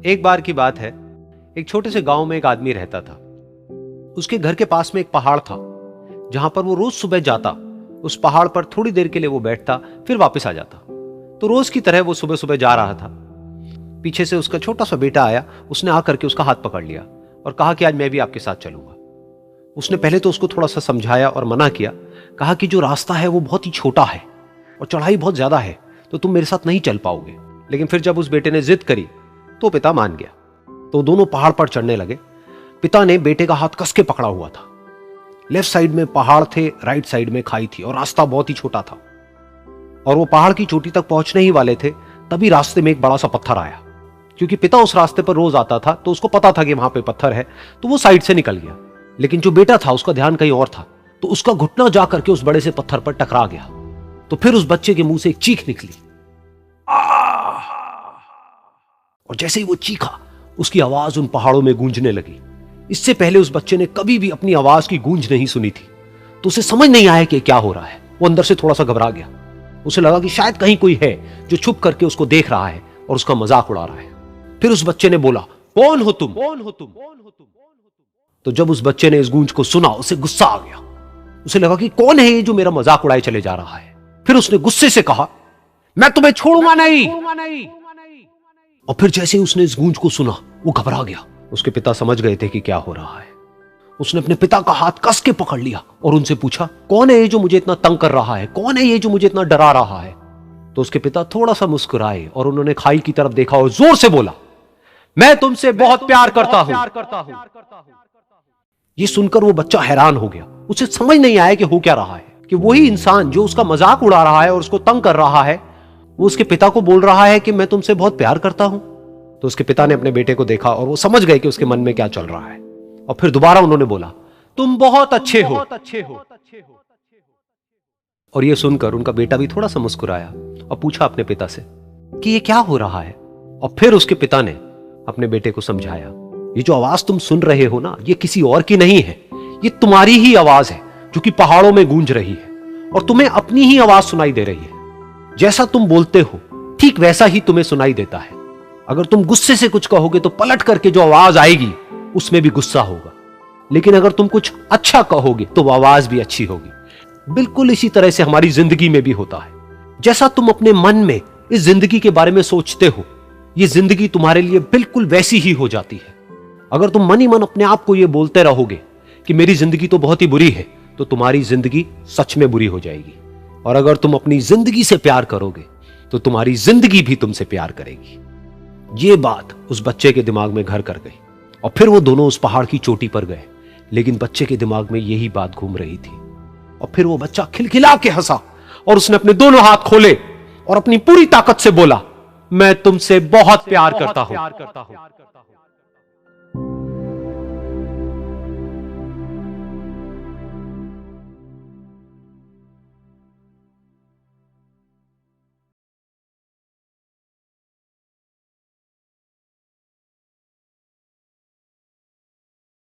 एक बार की बात है, एक छोटे से गांव में एक आदमी रहता था। उसके घर के पास में एक पहाड़ था, जहां पर वो रोज सुबह जाता। उस पहाड़ पर थोड़ी देर के लिए वो बैठता, फिर वापस आ जाता। तो रोज की तरह वो सुबह सुबह जा रहा था। पीछे से उसका छोटा सा बेटा आया। उसने आकर के उसका हाथ पकड़ लिया और कहा कि आज मैं भी आपके साथ चलूंगा। उसने पहले तो उसको थोड़ा सा समझाया और मना किया। कहा कि जो रास्ता है वो बहुत ही छोटा है और चढ़ाई बहुत ज्यादा है, तो तुम मेरे साथ नहीं चल पाओगे। लेकिन फिर जब उस बेटे ने जिद करी तो पिता मान गया। तो दोनों पहाड़ पर चढ़ने लगे। पिता ने बेटे का हाथ कस के पकड़ा हुआ था। लेफ्ट साइड में पहाड़ थे, राइट साइड में खाई थी और रास्ता बहुत ही छोटा था। और वो पहाड़ की चोटी तक पहुंचने ही वाले थे, तभी रास्ते में एक बड़ा सा पत्थर आया। क्योंकि पिता उस रास्ते पर रोज आता था, तो उसको पता था कि वहां पे पत्थर है, तो वो साइड से निकल गया। लेकिन जो बेटा था उसका ध्यान कहीं और था, तो उसका घुटना जा करके उस बड़े से पत्थर पर टकरा गया। तो फिर उस बच्चे के मुंह से एक चीख निकली। और जैसे ही वो चीखा, उसकी आवाज उन पहाड़ों में गूंजने लगी। इससे पहले उस बच्चे ने कभी भी अपनी आवाज की गूंज नहीं सुनी थी, तो उसे समझ नहीं आया कि क्या हो रहा है। वो अंदर से थोड़ा सा घबरा गया। उसे लगा कि शायद कहीं कोई है जो छुप करके उसको देख रहा है और उसका मजाक उड़ा रहा है। फिर उस बच्चे ने बोला, कौन हो तुम? कौन हो तुम? तो जब उस बच्चे ने इस गूंज को सुना, उसे गुस्सा आ गया। उसे लगा कि कौन है ये जो मेरा मजाक उड़ाए चले जा रहा है। फिर उसने गुस्से से कहा, मैं तुम्हें छोड़ूंगा नहीं। और फिर जैसे ही उसने इस गूंज को सुना, वो घबरा गया। उसके पिता समझ गए थे कि क्या हो रहा है। उसने अपने पिता का हाथ कस के पकड़ लिया और उनसे पूछा, कौन है ये जो मुझे इतना तंग कर रहा है? कौन है ये जो मुझे इतना डरा रहा है? तो उसके पिता थोड़ा सा मुस्कुराए और उन्होंने खाई की तरफ देखा और जोर से बोला, मैं तुमसे बहुत प्यार करता हूं। ये सुनकर वो बच्चा हैरान हो गया। उसे समझ नहीं आया कि हो क्या रहा है, कि वही इंसान जो उसका मजाक उड़ा रहा है और उसको तंग कर रहा है, वो उसके पिता को बोल रहा है कि मैं तुमसे बहुत प्यार करता हूं। तो उसके पिता ने अपने बेटे को देखा और वो समझ गए कि उसके मन में क्या चल रहा है। और फिर दोबारा उन्होंने बोला, तुम बहुत अच्छे हो। और ये सुनकर उनका बेटा भी थोड़ा सा मुस्कुराया और पूछा अपने पिता से कि ये क्या हो रहा है। और फिर उसके पिता ने अपने बेटे को समझाया, ये जो आवाज तुम सुन रहे हो ना, ये किसी और की नहीं है, ये तुम्हारी ही आवाज है जो कि पहाड़ों में गूंज रही है। और तुम्हें अपनी ही आवाज सुनाई दे रही है। जैसा तुम बोलते हो ठीक वैसा ही तुम्हें सुनाई देता है। अगर तुम गुस्से से कुछ कहोगे तो पलट करके जो आवाज आएगी उसमें भी गुस्सा होगा। लेकिन अगर तुम कुछ अच्छा कहोगे तो वो आवाज भी अच्छी होगी। बिल्कुल इसी तरह से हमारी जिंदगी में भी होता है। जैसा तुम अपने मन में इस जिंदगी के बारे में सोचते हो, ये जिंदगी तुम्हारे लिए बिल्कुल वैसी ही हो जाती है। अगर तुम मन ही मन अपने आप को ये बोलते रहोगे कि मेरी जिंदगी तो बहुत ही बुरी है, तो तुम्हारी जिंदगी सच में बुरी हो जाएगी। और अगर तुम अपनी जिंदगी से प्यार करोगे तो तुम्हारी जिंदगी भी तुमसे प्यार करेगी। ये बात उस बच्चे के दिमाग में घर कर गई और फिर वो दोनों उस पहाड़ की चोटी पर गए। लेकिन बच्चे के दिमाग में यही बात घूम रही थी। और फिर वो बच्चा खिलखिला के हंसा और उसने अपने दोनों हाथ खोले और अपनी पूरी ताकत से बोला, मैं तुमसे बहुत प्यार करता हूं।